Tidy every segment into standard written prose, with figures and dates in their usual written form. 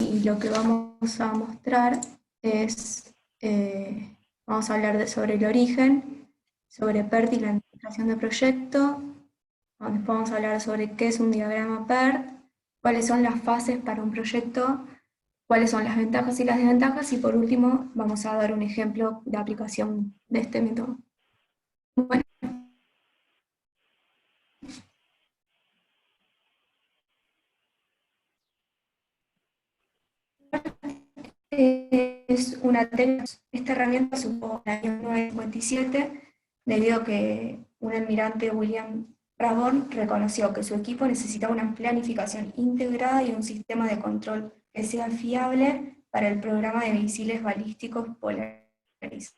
y lo que vamos a mostrar es, vamos a hablar sobre el origen, sobre PERT y la administración de proyecto, después vamos a hablar sobre qué es un diagrama PERT, cuáles son las fases para un proyecto, cuáles son las ventajas y las desventajas, y por último vamos a dar un ejemplo de aplicación de este método. Bueno, es una técnica, esta herramienta se usó en el año 1957 debido a que un almirante, William Raborn, reconoció que su equipo necesitaba una planificación integrada y un sistema de control que sea fiable para el programa de misiles balísticos Polaris.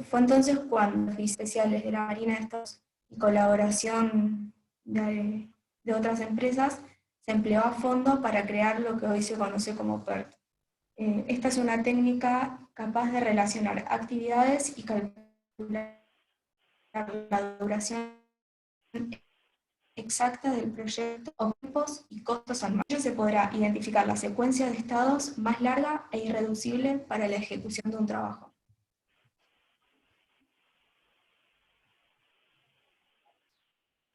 Fue entonces cuando oficiales especiales de la Marina de Estados Unidos y colaboración de otras empresas se empleó a fondo para crear lo que hoy se conoce como PERT. Esta es una técnica capaz de relacionar actividades y calcular la duración exacta del proyecto, tiempos y costos anuales. Con ello se podrá identificar la secuencia de estados más larga e irreducible para la ejecución de un trabajo.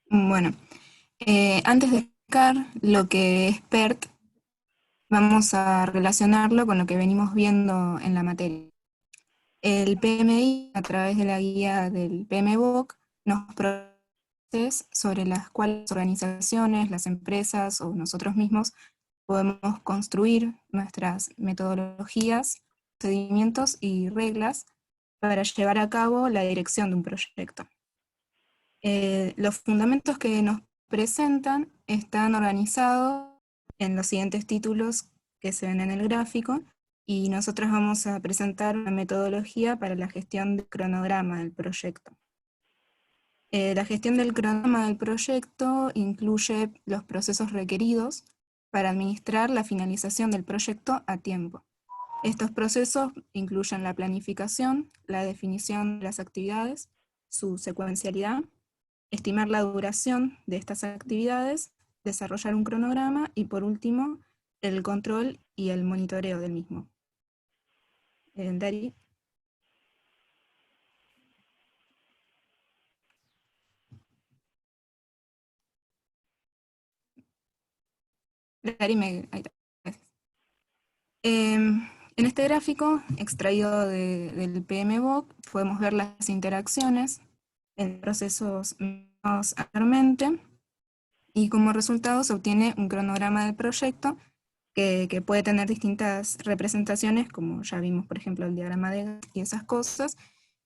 Bueno, antes de explicar lo que es PERT, vamos a relacionarlo con lo que venimos viendo en la materia. El PMI, a través de la guía del PMBOK, nos provee sobre las cuales las organizaciones, las empresas o nosotros mismos podemos construir nuestras metodologías, procedimientos y reglas para llevar a cabo la dirección de un proyecto. Los fundamentos que nos presentan están organizados en los siguientes títulos que se ven en el gráfico, y nosotros vamos a presentar una metodología para la gestión del cronograma del proyecto. La gestión del cronograma del proyecto incluye los procesos requeridos para administrar la finalización del proyecto a tiempo. Estos procesos incluyen la planificación, la definición de las actividades, su secuencialidad, estimar la duración de estas actividades, desarrollar un cronograma y, por último, el control y el monitoreo del mismo. Dari. Dari, ahí está. En este gráfico, extraído del PMBOK, podemos ver las interacciones en procesos anteriormente, y como resultado se obtiene un cronograma del proyecto que puede tener distintas representaciones, como ya vimos, por ejemplo, el diagrama de Gantt y esas cosas,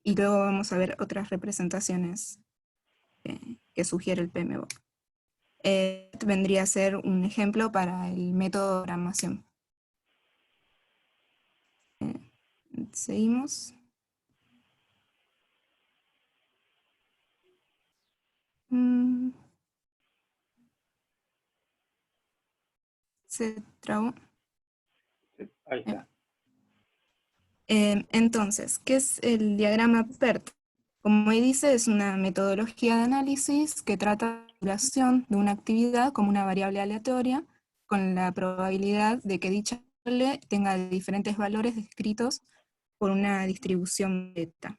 y luego vamos a ver otras representaciones que sugiere el PMBOK. Vendría a ser un ejemplo para el método de programación. Seguimos. Se trabó. Ahí está. Entonces, ¿qué es el diagrama PERT? Como ahí dice, es una metodología de análisis que trata la duración de una actividad como una variable aleatoria, con la probabilidad de que dicha variable tenga diferentes valores descritos por una distribución beta.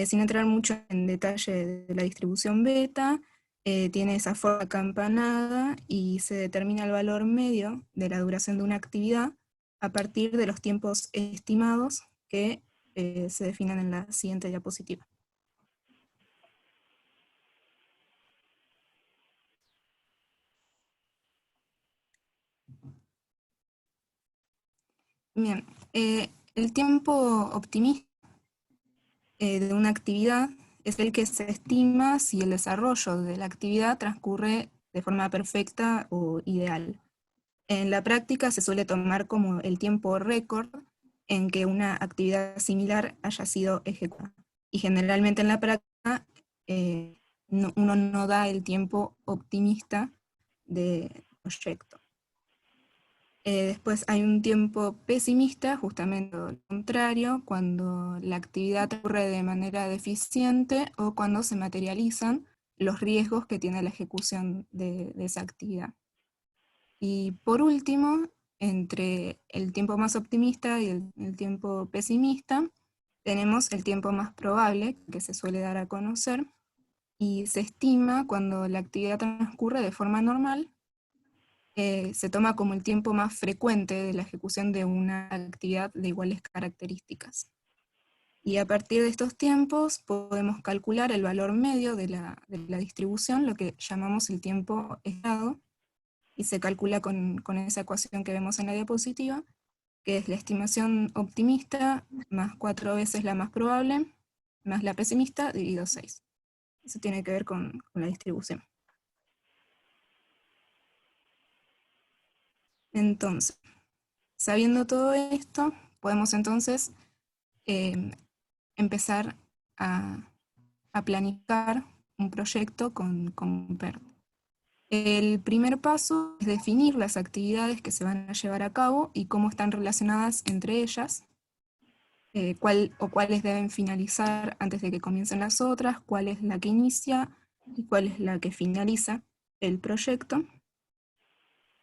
Sin entrar mucho en detalle de la distribución beta, tiene esa forma acampanada y se determina el valor medio de la duración de una actividad a partir de los tiempos estimados que se definen en la siguiente diapositiva. Bien, el tiempo optimista de una actividad es el que se estima si el desarrollo de la actividad transcurre de forma perfecta o ideal. En la práctica se suele tomar como el tiempo récord en que una actividad similar haya sido ejecutada. Y generalmente en la práctica uno no da el tiempo optimista de proyecto. Después hay un tiempo pesimista, justamente lo contrario, cuando la actividad ocurre de manera deficiente o cuando se materializan los riesgos que tiene la ejecución de esa actividad. Y por último, entre el tiempo más optimista y el tiempo pesimista, tenemos el tiempo más probable, que se suele dar a conocer, y se estima cuando la actividad transcurre de forma normal, se toma como el tiempo más frecuente de la ejecución de una actividad de iguales características. Y a partir de estos tiempos podemos calcular el valor medio de la distribución, lo que llamamos el tiempo esperado, y se calcula con esa ecuación que vemos en la diapositiva, que es la estimación optimista más 4 veces la más probable, más la pesimista, dividido 6. Eso tiene que ver con la distribución. Entonces, sabiendo todo esto, podemos entonces empezar a planificar un proyecto con PERT. El primer paso es definir las actividades que se van a llevar a cabo y cómo están relacionadas entre ellas, cuáles deben finalizar antes de que comiencen las otras, cuál es la que inicia y cuál es la que finaliza el proyecto.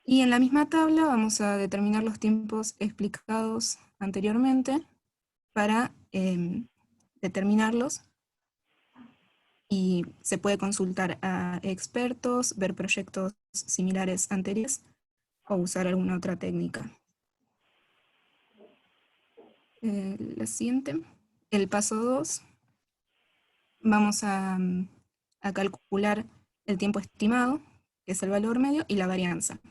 Y en la misma tabla vamos a determinar los tiempos explicados anteriormente para determinarlos, y se puede consultar a expertos, ver proyectos similares anteriores o usar alguna otra técnica. La siguiente, el paso 2, vamos a calcular el tiempo estimado, que es el valor medio, y la varianza.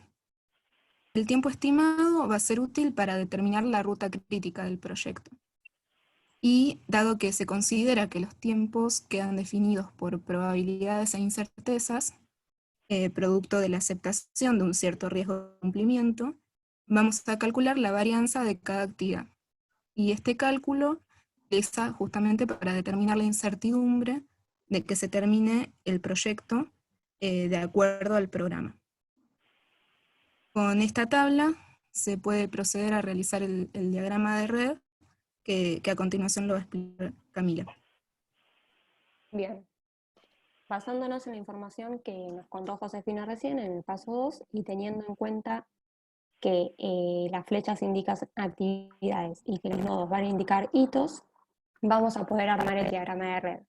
El tiempo estimado va a ser útil para determinar la ruta crítica del proyecto. Y dado que se considera que los tiempos quedan definidos por probabilidades e incertezas, producto de la aceptación de un cierto riesgo de cumplimiento, vamos a calcular la varianza de cada actividad. Y este cálculo es justamente para determinar la incertidumbre de que se termine el proyecto de acuerdo al programa. Con esta tabla se puede proceder a realizar el diagrama de red que a continuación lo va a explicar Camila. Bien. Basándonos en la información que nos contó Josefina recién en el paso 2 y teniendo en cuenta que las flechas indican actividades y que los nodos van a indicar hitos, vamos a poder armar el diagrama de red.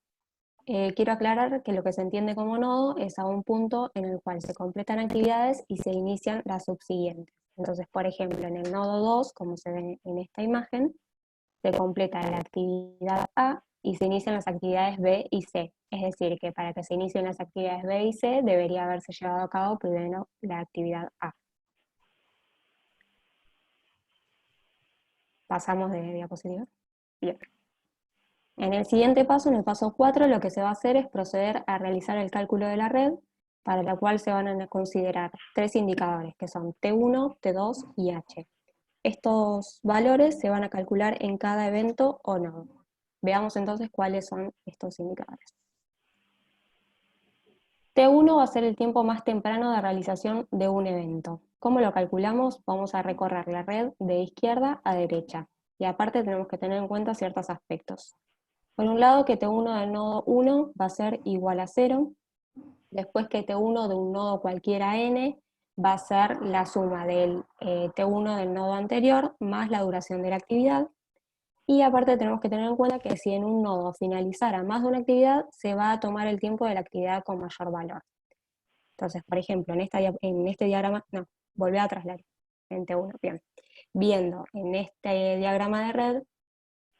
Quiero aclarar que lo que se entiende como nodo es a un punto en el cual se completan actividades y se inician las subsiguientes. Entonces, por ejemplo, en el nodo 2, como se ve en esta imagen, se completa la actividad A y se inician las actividades B y C. Es decir, que para que se inicien las actividades B y C debería haberse llevado a cabo primero la actividad A. Pasamos de diapositiva. Bien. En el siguiente paso, en el paso 4, lo que se va a hacer es proceder a realizar el cálculo de la red, para la cual se van a considerar 3 indicadores, que son T1, T2 y H. Estos valores se van a calcular en cada evento o nodo. Veamos entonces cuáles son estos indicadores. T1 va a ser el tiempo más temprano de realización de un evento. ¿Cómo lo calculamos? Vamos a recorrer la red de izquierda a derecha. Y aparte tenemos que tener en cuenta ciertos aspectos. Por un lado, que T1 del nodo 1 va a ser igual a 0. Después que T1 de un nodo cualquiera n va a ser la suma del T1 del nodo anterior más la duración de la actividad. Y aparte tenemos que tener en cuenta que si en un nodo finalizara más de una actividad, se va a tomar el tiempo de la actividad con mayor valor. Entonces, por ejemplo, en este diagrama, no, volví a trasladar, en T1, bien. Viendo en este diagrama de red,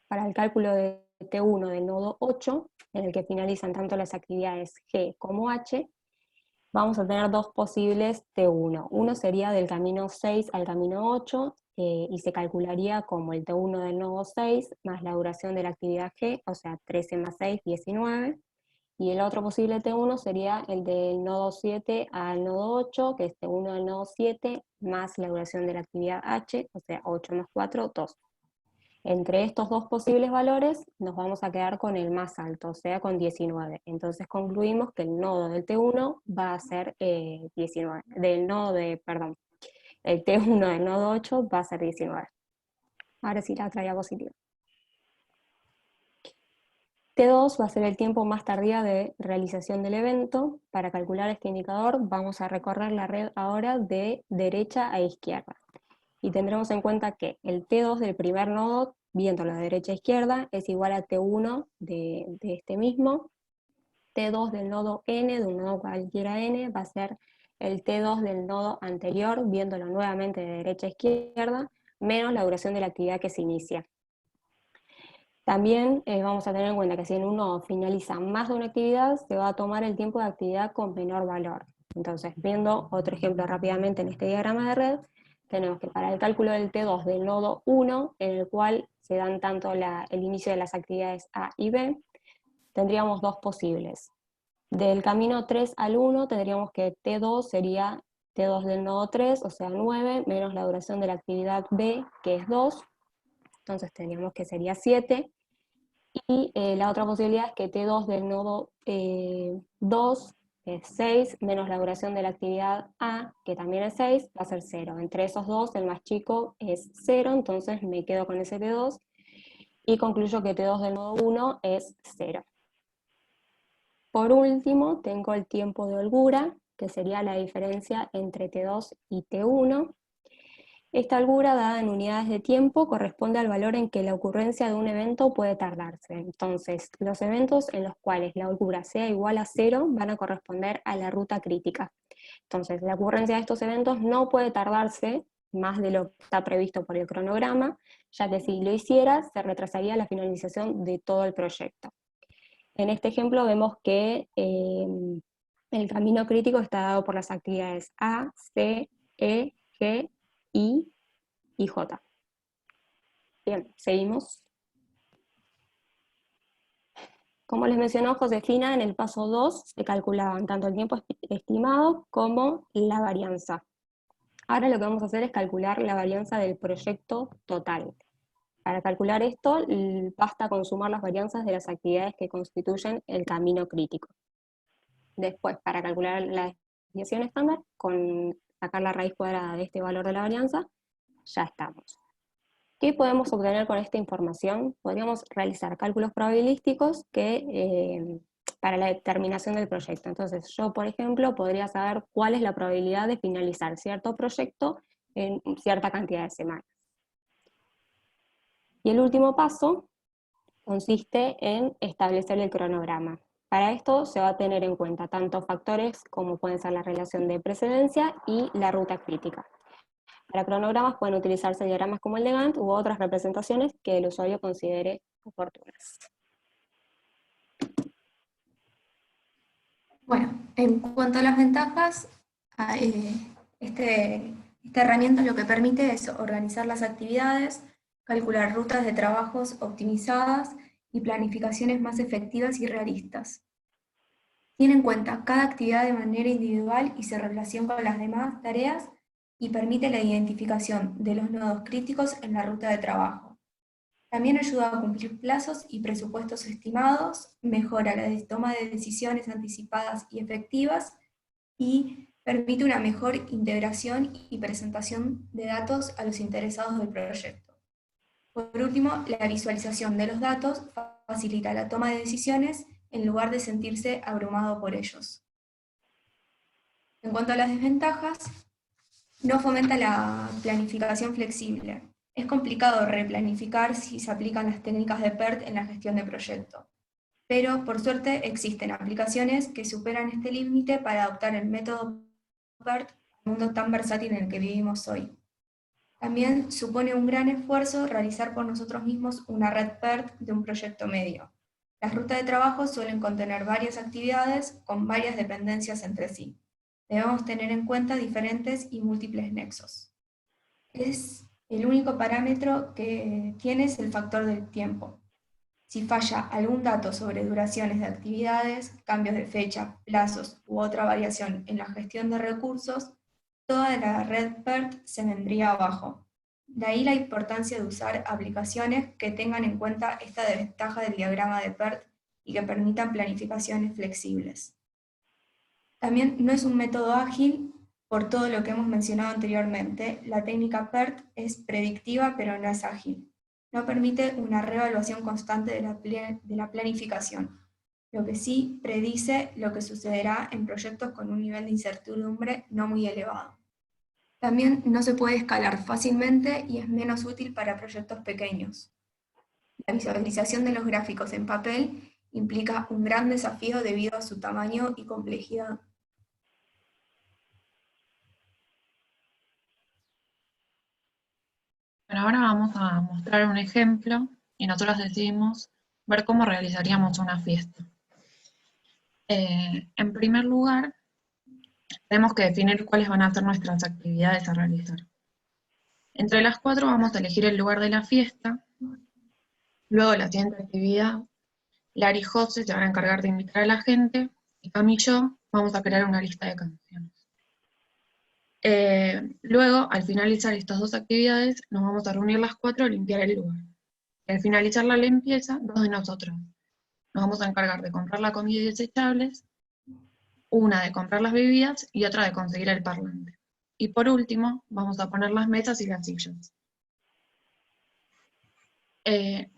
para el cálculo de T1 del nodo 8, en el que finalizan tanto las actividades G como H, vamos a tener dos posibles T1. Uno sería del camino 6 al camino 8, y se calcularía como el T1 del nodo 6 más la duración de la actividad G, o sea, 13 más 6, 19. Y el otro posible T1 sería el del nodo 7 al nodo 8, que es T1 del nodo 7 más la duración de la actividad H, o sea, 8 más 4, 2. Entre estos dos posibles valores nos vamos a quedar con el más alto, o sea, con 19. Entonces concluimos que el nodo del T1 va a ser 19. El T1 del nodo 8 va a ser 19. Ahora sí la otra diapositiva. T2 va a ser el tiempo más tardío de realización del evento. Para calcular este indicador vamos a recorrer la red ahora de derecha a izquierda. Y tendremos en cuenta que el T2 del primer nodo, viéndolo de derecha a izquierda, es igual a T1 de este mismo. T2 del nodo N, de un nodo cualquiera N, va a ser el T2 del nodo anterior, viéndolo nuevamente de derecha a izquierda, menos la duración de la actividad que se inicia. También vamos a tener en cuenta que si en un nodo finaliza más de una actividad, se va a tomar el tiempo de actividad con menor valor. Entonces, viendo otro ejemplo rápidamente en este diagrama de red, tenemos que para el cálculo del T2 del nodo 1, en el cual se dan tanto el inicio de las actividades A y B, tendríamos dos posibles. Del camino 3 al 1 tendríamos que T2 sería T2 del nodo 3, o sea 9, menos la duración de la actividad B, que es 2, entonces tendríamos que sería 7, y la otra posibilidad es que T2 del nodo 2 es 6, menos la duración de la actividad A, que también es 6, va a ser 0. Entre esos dos, el más chico es 0, entonces me quedo con ese T2, y concluyo que T2 del nodo 1 es 0. Por último, tengo el tiempo de holgura, que sería la diferencia entre T2 y T1. Esta holgura, dada en unidades de tiempo, corresponde al valor en que la ocurrencia de un evento puede tardarse. Entonces, los eventos en los cuales la holgura sea igual a 0 van a corresponder a la ruta crítica. Entonces, la ocurrencia de estos eventos no puede tardarse más de lo que está previsto por el cronograma, ya que si lo hiciera, se retrasaría la finalización de todo el proyecto. En este ejemplo vemos que el camino crítico está dado por las actividades A, C, E, G, I y J. Bien, seguimos. Como les mencionó Josefina, en el paso 2 se calculaban tanto el tiempo estimado como la varianza. Ahora lo que vamos a hacer es calcular la varianza del proyecto total. Para calcular esto, basta con sumar las varianzas de las actividades que constituyen el camino crítico. Después, para calcular la desviación estándar, con sacar la raíz cuadrada de este valor de la varianza, ya estamos. ¿Qué podemos obtener con esta información? Podríamos realizar cálculos probabilísticos para la determinación del proyecto. Entonces, yo, por ejemplo, podría saber cuál es la probabilidad de finalizar cierto proyecto en cierta cantidad de semanas. Y el último paso consiste en establecer el cronograma. Para esto se va a tener en cuenta tanto factores como pueden ser la relación de precedencia y la ruta crítica. Para cronogramas pueden utilizarse diagramas como el de Gantt u otras representaciones que el usuario considere oportunas. Bueno, en cuanto a las ventajas, esta herramienta lo que permite es organizar las actividades, calcular rutas de trabajos optimizadas y planificaciones más efectivas y realistas. Tiene en cuenta cada actividad de manera individual y se relaciona con las demás tareas y permite la identificación de los nodos críticos en la ruta de trabajo. También ayuda a cumplir plazos y presupuestos estimados, mejora la toma de decisiones anticipadas y efectivas y permite una mejor integración y presentación de datos a los interesados del proyecto. Por último, la visualización de los datos facilita la toma de decisiones en lugar de sentirse abrumado por ellos. En cuanto a las desventajas, no fomenta la planificación flexible. Es complicado replanificar si se aplican las técnicas de PERT en la gestión de proyecto. Pero, por suerte, existen aplicaciones que superan este límite para adoptar el método PERT al mundo tan versátil en el que vivimos hoy. También supone un gran esfuerzo realizar por nosotros mismos una red PERT de un proyecto medio. Las rutas de trabajo suelen contener varias actividades con varias dependencias entre sí. Debemos tener en cuenta diferentes y múltiples nexos. El único parámetro que tiene es el factor del tiempo. Si falla algún dato sobre duraciones de actividades, cambios de fecha, plazos u otra variación en la gestión de recursos, toda la red PERT se vendría abajo. De ahí la importancia de usar aplicaciones que tengan en cuenta esta desventaja del diagrama de PERT y que permitan planificaciones flexibles. También no es un método ágil por todo lo que hemos mencionado anteriormente. La técnica PERT es predictiva pero no es ágil. no permite una reevaluación constante de la planificación, lo que sí predice lo que sucederá en proyectos con un nivel de incertidumbre no muy elevado. También no se puede escalar fácilmente y es menos útil para proyectos pequeños. La visualización de los gráficos en papel implica un gran desafío debido a su tamaño y complejidad. Pero ahora vamos a mostrar un ejemplo y nosotros decidimos ver cómo realizaríamos una fiesta. En primer lugar, tenemos que definir cuáles van a ser nuestras actividades a realizar. Entre las 4 vamos a elegir el lugar de la fiesta. Luego, la siguiente actividad, Lara y José se van a encargar de invitar a la gente, y Cami y yo vamos a crear una lista de canciones. Luego, al finalizar estas 2 actividades, nos vamos a reunir las 4 a limpiar el lugar. Y al finalizar la limpieza, 2 de nosotros nos vamos a encargar de comprar la comida y desechables, una de comprar las bebidas y otra de conseguir el parlante. Y por último, vamos a poner las mesas y las sillas.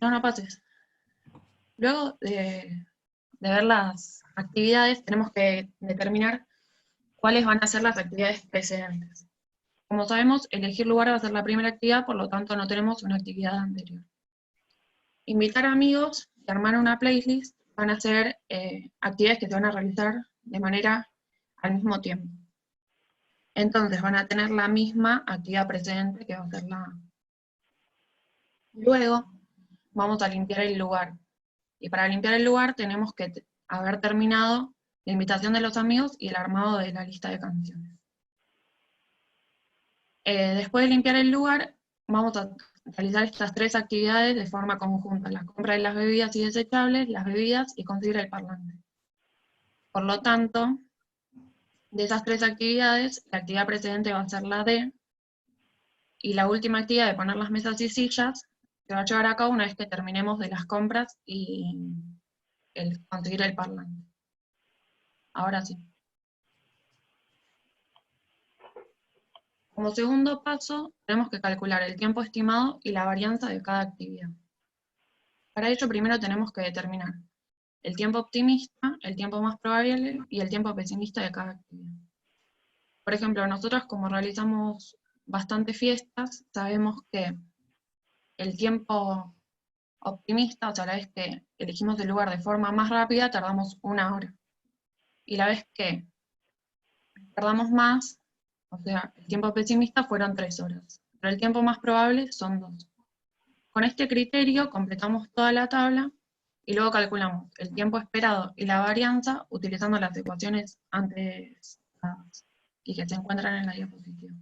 No pases. Luego de ver las actividades, tenemos que determinar cuáles van a ser las actividades precedentes. Como sabemos, elegir lugar va a ser la primera actividad, por lo tanto no tenemos una actividad anterior. Invitar amigos y armar una playlist van a ser actividades que se van a realizar de manera al mismo tiempo. Entonces van a tener la misma actividad precedente que va a ser la A. Luego vamos a limpiar el lugar. Y para limpiar el lugar tenemos que haber terminado la invitación de los amigos y el armado de la lista de canciones. Después de limpiar el lugar, vamos a realizar estas 3 actividades de forma conjunta: la compra de las bebidas y desechables, las bebidas y conseguir el parlante. Por lo tanto, de esas 3 actividades, la actividad precedente va a ser la D, y la última actividad de poner las mesas y sillas se va a llevar a cabo una vez que terminemos de las compras y el conseguir el parlante. Ahora sí. Como segundo paso, tenemos que calcular el tiempo estimado y la varianza de cada actividad. Para ello, primero tenemos que determinar el tiempo optimista, el tiempo más probable y el tiempo pesimista de cada actividad. Por ejemplo, nosotros, como realizamos bastantes fiestas, sabemos que el tiempo optimista, o sea, la vez que elegimos el lugar de forma más rápida, tardamos 1 hora. Y la vez que tardamos más, o sea, el tiempo pesimista fueron 3 horas. Pero el tiempo más probable son 2. Con este criterio completamos toda la tabla y luego calculamos el tiempo esperado y la varianza utilizando las ecuaciones antes dadas y que se encuentran en la diapositiva.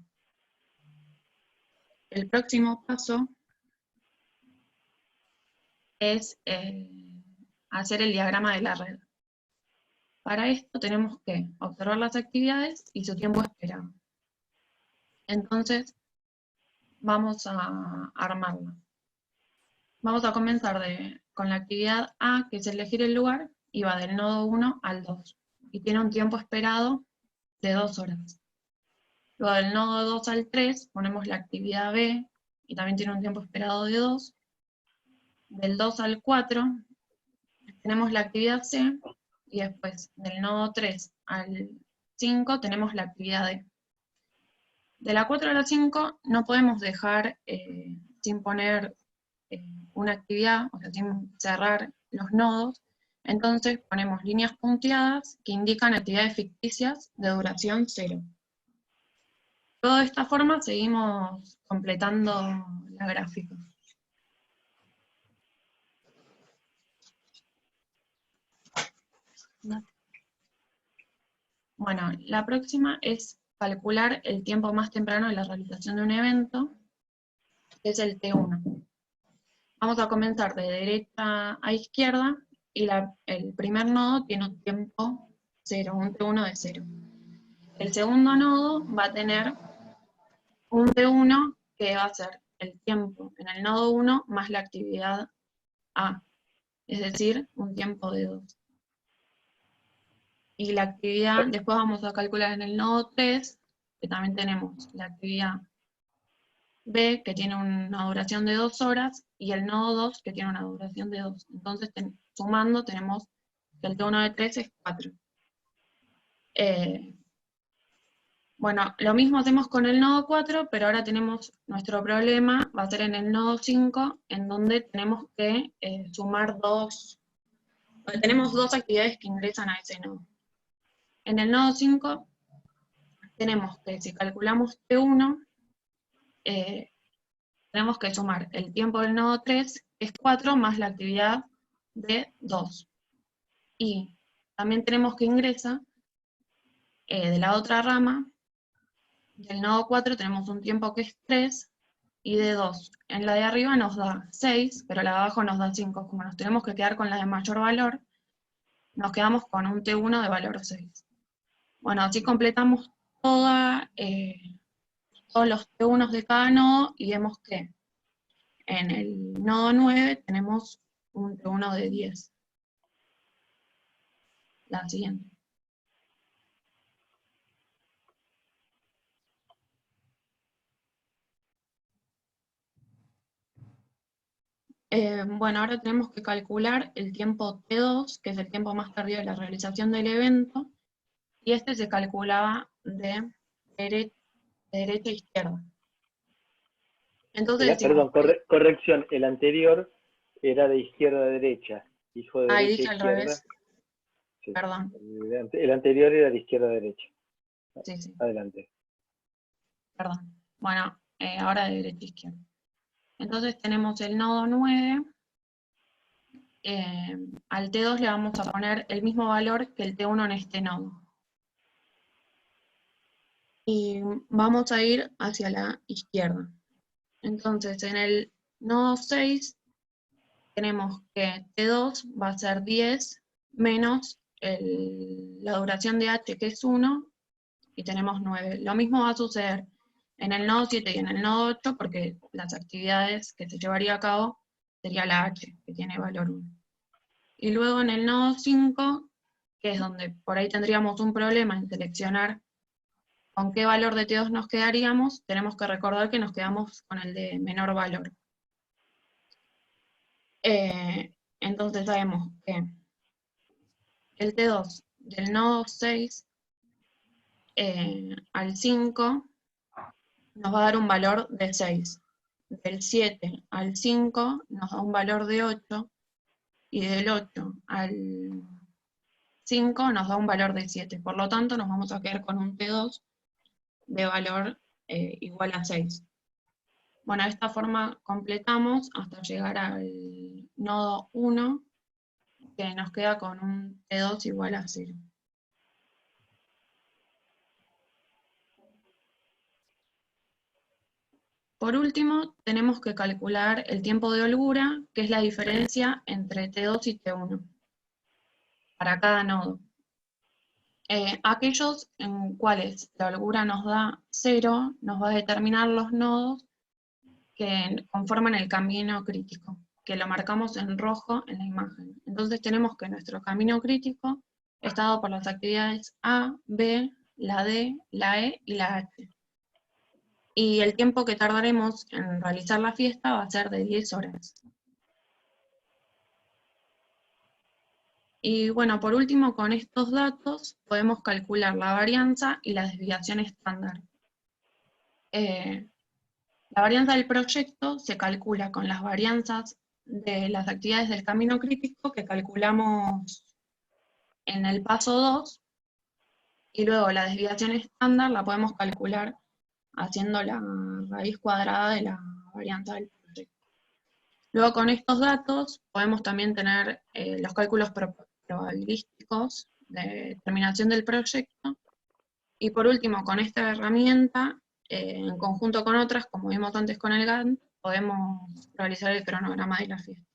El próximo paso es hacer el diagrama de la red. Para esto tenemos que observar las actividades y su tiempo esperado. Entonces, vamos a armarla. Vamos a comenzar con la actividad A, que es elegir el lugar, y va del nodo 1 al 2. Y tiene un tiempo esperado de 2 horas. Luego del nodo 2 al 3 ponemos la actividad B, y también tiene un tiempo esperado de 2. Del 2 al 4 tenemos la actividad C, y después del nodo 3 al 5 tenemos la actividad D. De la 4 a la 5 no podemos dejar sin poner una actividad, o sea, sin cerrar los nodos. Entonces ponemos líneas punteadas que indican actividades ficticias de duración 0. Luego de esta forma seguimos completando la gráfica. Bueno, la próxima es calcular el tiempo más temprano de la realización de un evento, que es el T1. Vamos a comenzar de derecha a izquierda, y el primer nodo tiene un tiempo 0, un T1 de 0. El segundo nodo va a tener un T1 que va a ser el tiempo en el nodo 1 más la actividad A, es decir, un tiempo de 2. Y la actividad, después vamos a calcular en el nodo 3, que también tenemos la actividad B, que tiene una duración de 2 horas, y el nodo 2, que tiene una duración de 2. Entonces, sumando, tenemos que el T1 de 3 es 4. Bueno, lo mismo hacemos con el nodo 4, pero ahora tenemos nuestro problema, va a ser en el nodo 5, en donde tenemos que sumar tenemos dos actividades que ingresan a ese nodo. En el nodo 5 tenemos que, si calculamos T1, tenemos que sumar el tiempo del nodo 3, que es 4, más la actividad de 2. Y también tenemos que ingresar de la otra rama, del nodo 4 tenemos un tiempo que es 3 y de 2. En la de arriba nos da 6, pero la de abajo nos da 5. Como nos tenemos que quedar con la de mayor valor, nos quedamos con un T1 de valor 6. Bueno, así completamos todos los T1 de cada nodo y vemos que en el nodo 9 tenemos un T1 de 10. La siguiente. Bueno, ahora tenemos que calcular el tiempo T2, que es el tiempo más tardío de la realización del evento, y este se calculaba de derecha a izquierda. Entonces decimos, Perdón, corrección, el anterior era de izquierda a derecha, hijo de ahí derecha dije a al izquierda. revés, Sí. perdón, El anterior era de izquierda a derecha. sí, Adelante. perdón. Bueno, ahora de derecha a izquierda. Entonces tenemos el nodo 9, al T2 le vamos a poner el mismo valor que el T1 en este nodo. Y vamos a ir hacia la izquierda. Entonces en el nodo 6 tenemos que T2 va a ser 10 menos la duración de H, que es 1, y tenemos 9. Lo mismo va a suceder en el nodo 7 y en el nodo 8, porque las actividades que se llevaría a cabo sería la H, que tiene valor 1. Y luego en el nodo 5, que es donde por ahí tendríamos un problema en seleccionar con qué valor de T2 nos quedaríamos, tenemos que recordar que nos quedamos con el de menor valor. Entonces sabemos que el T2 del nodo 6 al 5 nos va a dar un valor de 6. Del 7 al 5 nos da un valor de 8, y del 8 al 5 nos da un valor de 7. Por lo tanto, nos vamos a quedar con un T2 de valor igual a 6. Bueno, de esta forma completamos hasta llegar al nodo 1, que nos queda con un T2 igual a 0. Por último, tenemos que calcular el tiempo de holgura, que es la diferencia entre T2 y T1, para cada nodo. Aquellos en cuales la holgura nos da 0, nos va a determinar los nodos que conforman el camino crítico, que lo marcamos en rojo en la imagen. Entonces tenemos que nuestro camino crítico está dado por las actividades A, B, la D, la E y la H. Y el tiempo que tardaremos en realizar la fiesta va a ser de 10 horas. Y bueno, por último, con estos datos podemos calcular la varianza y la desviación estándar. La varianza del proyecto se calcula con las varianzas de las actividades del camino crítico que calculamos en el paso 2, y luego la desviación estándar la podemos calcular haciendo la raíz cuadrada de la varianza del proyecto. Luego con estos datos podemos también tener los cálculos probabilísticos de terminación del proyecto, y por último con esta herramienta, en conjunto con otras, como vimos antes con el Gantt, podemos realizar el cronograma de la fiesta.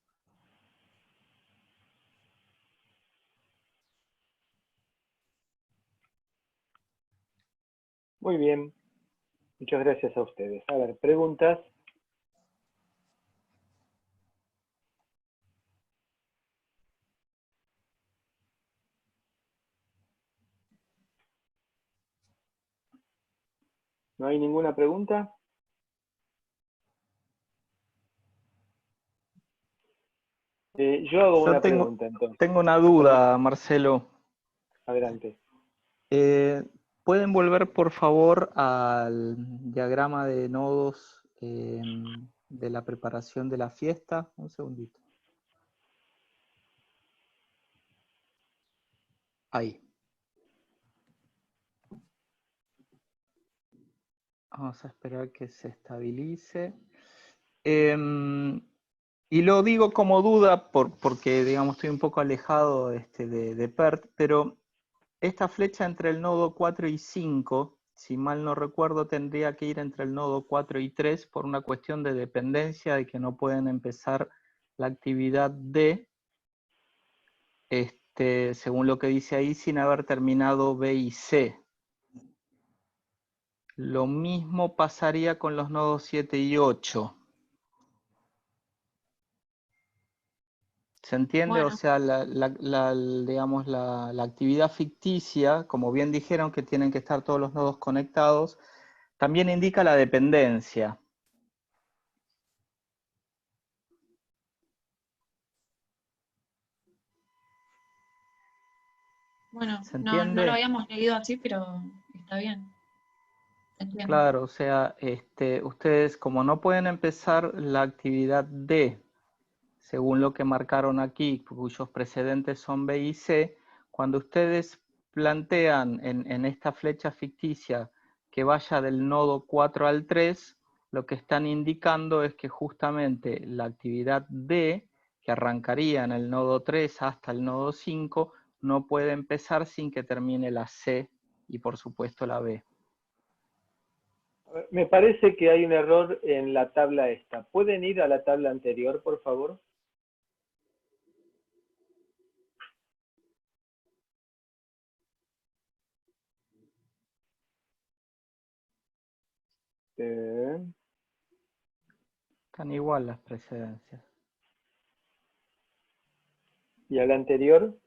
Muy bien. Muchas gracias a ustedes. A ver, preguntas. ¿No hay ninguna pregunta? Yo hago Yo una tengo, pregunta entonces. tengo una duda, Marcelo. Adelante. ¿Pueden volver, por favor, al diagrama de nodos de la preparación de la fiesta? Un segundito. Ahí. Vamos a esperar que se estabilice. Y lo digo como duda porque, digamos, estoy un poco alejado de PERT, pero esta flecha entre el nodo 4 y 5, si mal no recuerdo, tendría que ir entre el nodo 4 y 3 por una cuestión de dependencia, de que no pueden empezar la actividad D, según lo que dice ahí, sin haber terminado B y C. Lo mismo pasaría con los nodos 7 y 8. ¿Se entiende? Bueno. O sea, digamos, la actividad ficticia, como bien dijeron que tienen que estar todos los nodos conectados, también indica la dependencia. Bueno, ¿Se no lo entiende? habíamos leído así, pero está bien. Entiendo. Claro, o sea, ustedes como no pueden empezar la actividad D, según lo que marcaron aquí, cuyos precedentes son B y C, cuando ustedes plantean en esta flecha ficticia que vaya del nodo 4 al 3, lo que están indicando es que justamente la actividad D, que arrancaría en el nodo 3 hasta el nodo 5, no puede empezar sin que termine la C y por supuesto la B. Me parece que hay un error en la tabla esta. ¿Pueden ir a la tabla anterior, por favor? Están igual las precedencias. ¿Y a la anterior?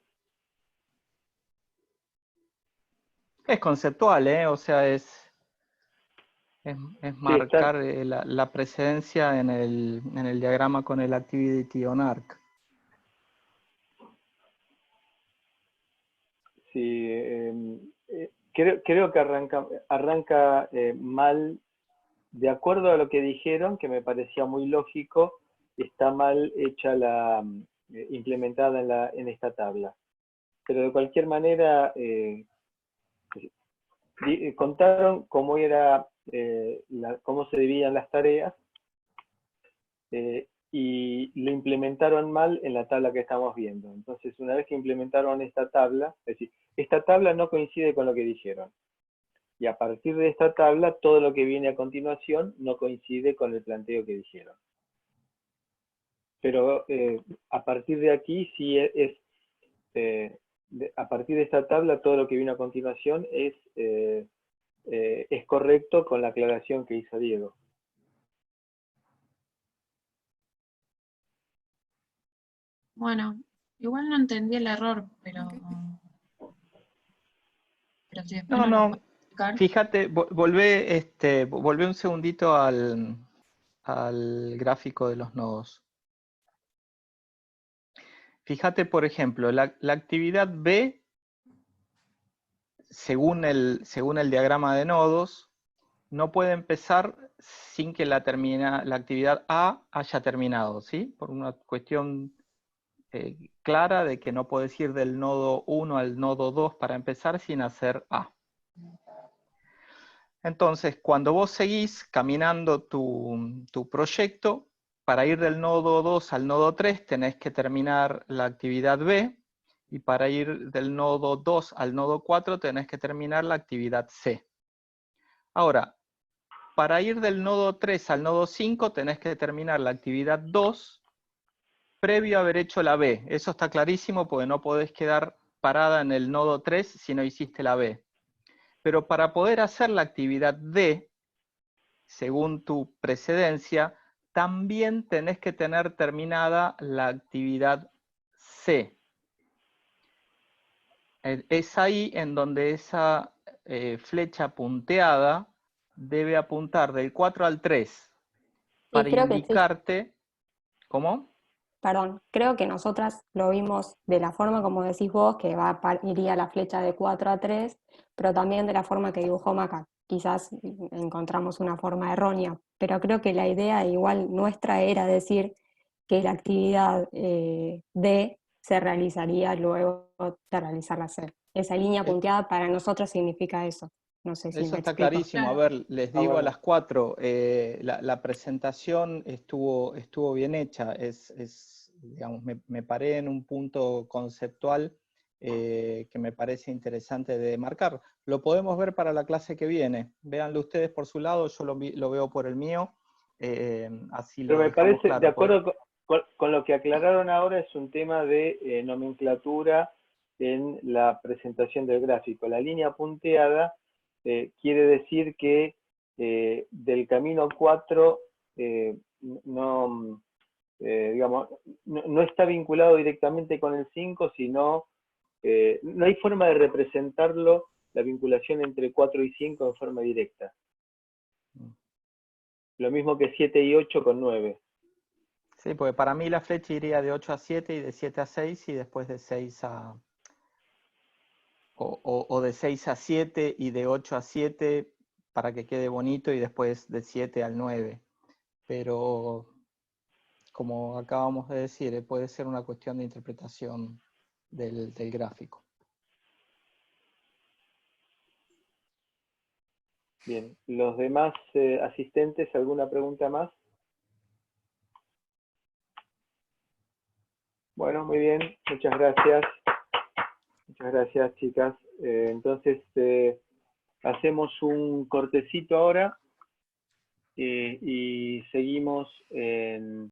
Es conceptual, ¿eh? O sea, es marcar la precedencia en el diagrama con el Activity on Arc. Sí, creo que arranca mal, de acuerdo a lo que dijeron, que me parecía muy lógico, está mal hecha implementada en esta tabla. Pero de cualquier manera, contaron cómo cómo se dividían las tareas, y lo implementaron mal en la tabla que estamos viendo. Entonces, una vez que implementaron esta tabla, es decir, esta tabla no coincide con lo que dijeron. Y a partir de esta tabla, todo lo que viene a continuación no coincide con el planteo que dijeron. Pero a partir de aquí, sí a partir de esta tabla, todo lo que viene a continuación es correcto con la aclaración que hizo Diego. Bueno, igual no entendí el error, pero si después No, no lo no, puedo explicar. fíjate, volvé un segundito al gráfico de los nodos. Fíjate, por ejemplo, la actividad B, según el diagrama de nodos, no puede empezar sin que la actividad A haya terminado, ¿sí? Por una cuestión clara de que no puedes ir del nodo 1 al nodo 2 para empezar sin hacer A. Entonces, cuando vos seguís caminando tu proyecto, para ir del nodo 2 al nodo 3 tenés que terminar la actividad B, y para ir del nodo 2 al nodo 4 tenés que terminar la actividad C. Ahora, para ir del nodo 3 al nodo 5 tenés que terminar la actividad 2 previo a haber hecho la B. Eso está clarísimo porque no podés quedar parada en el nodo 3 si no hiciste la B. Pero para poder hacer la actividad D, según tu precedencia, también tenés que tener terminada la actividad C. Es ahí en donde esa flecha punteada debe apuntar del 4 al 3 Sí, para creo que sí. indicarte... ¿Cómo? Perdón, creo que nosotras lo vimos de la forma como decís vos, que iría la flecha de 4 a 3, pero también de la forma que dibujó Maca. Quizás encontramos una forma errónea, pero creo que la idea igual nuestra era decir que la actividad D se realizaría luego de realizar la C. Esa línea punteada para nosotros significa eso. No sé si Eso me está explico. clarísimo. A Claro. ver, les digo a las 4, la presentación estuvo bien hecha. Digamos, me paré en un punto conceptual que me parece interesante de marcar. Lo podemos ver para la clase que viene. Véanlo ustedes por su lado, yo lo veo por el mío. Así lo Pero me dejamos parece, de claro. acuerdo con lo que aclararon ahora, es un tema de nomenclatura en la presentación del gráfico. La línea punteada quiere decir que del camino 4 digamos, no está vinculado directamente con el 5, sino no hay forma de representarlo, la vinculación entre 4 y 5 en forma directa. Lo mismo que 7 y 8 con 9. Sí, porque para mí la flecha iría de 8 a 7 y de 7 a 6 y después de 6 a... O de 6 a 7 y de 8 a 7 para que quede bonito y después de 7 al 9. Pero como acabamos de decir, puede ser una cuestión de interpretación del gráfico. Bien, los demás asistentes, ¿alguna pregunta más? Bueno, muy bien, muchas gracias. Muchas gracias, chicas. Entonces, hacemos un cortecito ahora y seguimos en